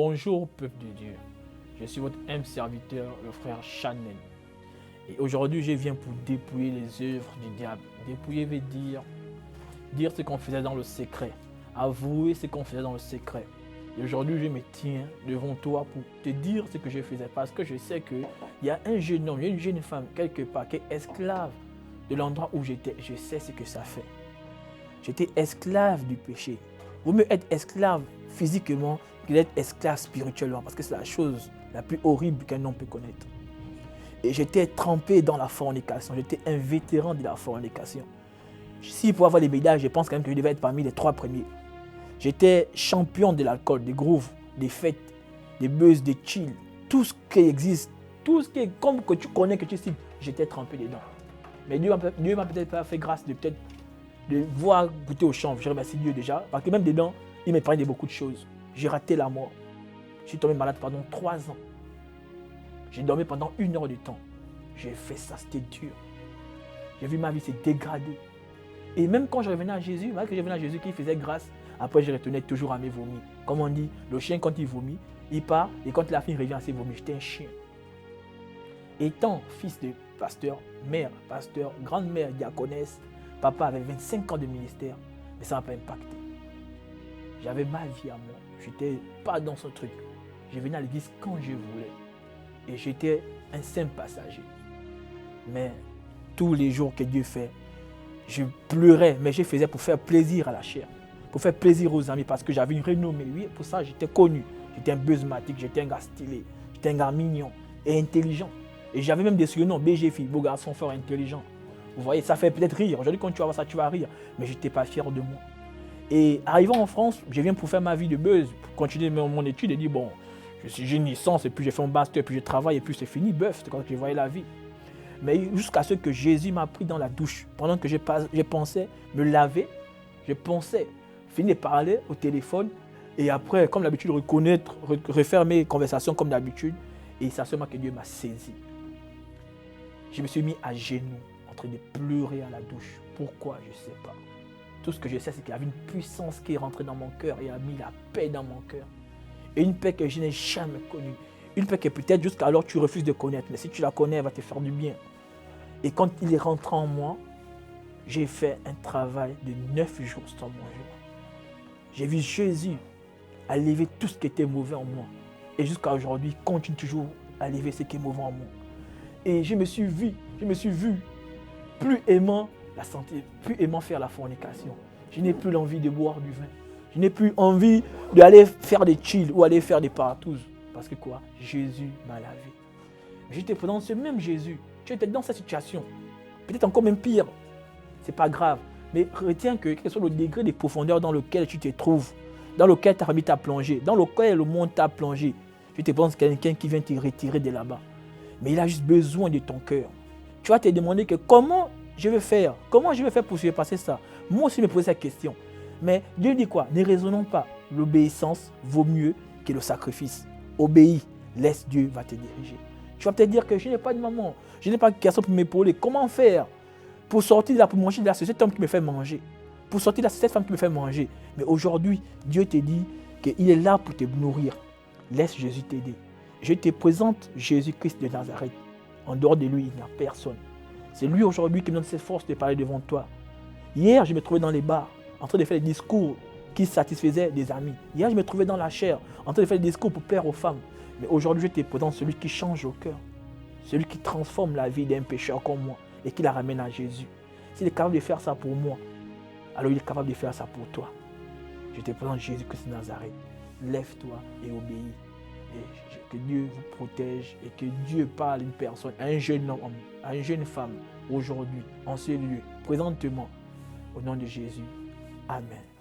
Bonjour peuple de Dieu, je suis votre humble serviteur, le frère Chanel. Et aujourd'hui je viens pour dépouiller les œuvres du diable. Dépouiller veut dire ce qu'on faisait dans le secret, avouer ce qu'on faisait dans le secret. Et aujourd'hui je me tiens devant toi pour te dire ce que je faisais, parce que je sais qu'il y a un jeune homme, une jeune femme quelque part qui est esclave de l'endroit où j'étais. Je sais ce que ça fait. J'étais esclave du péché. Vaut mieux être esclave physiquement que d'être esclave spirituellement, parce que c'est la chose la plus horrible qu'un homme peut connaître. Et j'étais trempé dans la fornication, j'étais un vétéran de la fornication. Si pour avoir les médailles, je pense quand même que je devais être parmi les 3 premiers. J'étais champion de l'alcool, des grooves, des fêtes, des buzz, des chill, tout ce qui existe, tout ce qui est comme que tu connais, que tu cites, j'étais trempé dedans. Mais Dieu m'a peut-être pas fait grâce de voir goûter au chanvre. Je remercie Dieu déjà, parce que même dedans, il m'a parlé de beaucoup de choses. J'ai raté la mort. Je suis tombé malade pendant 3 ans. J'ai dormi pendant 1 heure de temps. J'ai fait ça, c'était dur. J'ai vu ma vie se dégrader. Et même quand je revenais à Jésus, malgré que je revenais à Jésus qui faisait grâce, après je retournais toujours à mes vomis. Comme on dit, le chien quand il vomit, il part, et quand la fille revient à ses vomis, j'étais un chien. Étant fils de pasteur, mère, pasteur, grand-mère, diaconesse, papa avait 25 ans de ministère, mais ça ne m'a pas impacté. J'avais ma vie à moi. Je n'étais pas dans ce truc. Je venais à l'église quand je voulais. Et j'étais un simple passager. Mais tous les jours que Dieu fait, je pleurais, mais je faisais pour faire plaisir à la chair, pour faire plaisir aux amis, parce que j'avais une renommée. Oui, pour ça, j'étais connu. J'étais un buzzmatique, j'étais un gars stylé, j'étais un gars mignon et intelligent. Et j'avais même des surnoms, BGFI, beau garçon fort intelligent. Vous voyez, ça fait peut-être rire. Aujourd'hui, quand tu vas voir ça, tu vas rire. Mais je n'étais pas fier de moi. Et arrivant en France, je viens pour faire ma vie de buzz, pour continuer mon étude et dire, bon, j'ai une licence, et puis j'ai fait un master, puis je travaille, et puis c'est fini, bœuf, c'est comme ça que je voyais la vie. Mais jusqu'à ce que Jésus m'a pris dans la douche, pendant que je pensais me laver, je pensais finir de parler au téléphone, et après, comme d'habitude, refaire mes conversations comme d'habitude, et c'est à ce moment que Dieu m'a saisi. Je me suis mis à genoux, en train de pleurer à la douche. Pourquoi? Je ne sais pas. Tout ce que je sais, c'est qu'il y avait une puissance qui est rentrée dans mon cœur et a mis la paix dans mon cœur. Et une paix que je n'ai jamais connue. Une paix que peut-être jusqu'alors tu refuses de connaître. Mais si tu la connais, elle va te faire du bien. Et quand il est rentré en moi, j'ai fait un travail de 9 jours sans manger. J'ai vu Jésus à lever tout ce qui était mauvais en moi. Et jusqu'à aujourd'hui, il continue toujours à lever ce qui est mauvais en moi. Et je me suis vu plus aimant la santé, plus aimant faire la fornication. Je n'ai plus l'envie de boire du vin. Je n'ai plus envie d'aller faire des chills ou aller faire des partouzes. Parce que quoi? Jésus m'a lavé. J'étais dans ce même Jésus. Tu étais dans cette situation. Peut-être encore même pire. Ce n'est pas grave. Mais retiens que quel que soit le degré de profondeur dans lequel tu te trouves, dans lequel ta famille t'a plongé, dans lequel le monde t'a plongé, je te pense quelqu'un qui vient te retirer de là-bas. Mais il a juste besoin de ton cœur. Tu vas te demander que comment je vais faire pour surpasser ça. Moi aussi, je me posais cette question. Mais Dieu dit quoi? Ne raisonnons pas. L'obéissance vaut mieux que le sacrifice. Obéis, laisse Dieu va te diriger. Tu vas peut-être dire que je n'ai pas de maman, je n'ai pas de personne pour m'épauler. Comment faire pour sortir de là, pour manger de là, c'est cet homme qui me fait manger. Pour sortir de là, c'est cette femme qui me fait manger. Mais aujourd'hui, Dieu te dit qu'il est là pour te nourrir. Laisse Jésus t'aider. Je te présente Jésus-Christ de Nazareth. En dehors de lui, il n'y a personne. C'est lui aujourd'hui qui me donne cette force de parler devant toi. Hier, je me trouvais dans les bars, en train de faire des discours qui satisfaisaient des amis. Hier, je me trouvais dans la chair, en train de faire des discours pour plaire aux femmes. Mais aujourd'hui, je te présente celui qui change au cœur. Celui qui transforme la vie d'un pécheur comme moi et qui la ramène à Jésus. S'il est capable de faire ça pour moi, alors il est capable de faire ça pour toi. Je te présente Jésus-Christ de Nazareth. Lève-toi et obéis. Et que Dieu vous protège et que Dieu parle à une personne, à un jeune homme, à une jeune femme, aujourd'hui, en ce lieu, présentement, au nom de Jésus. Amen.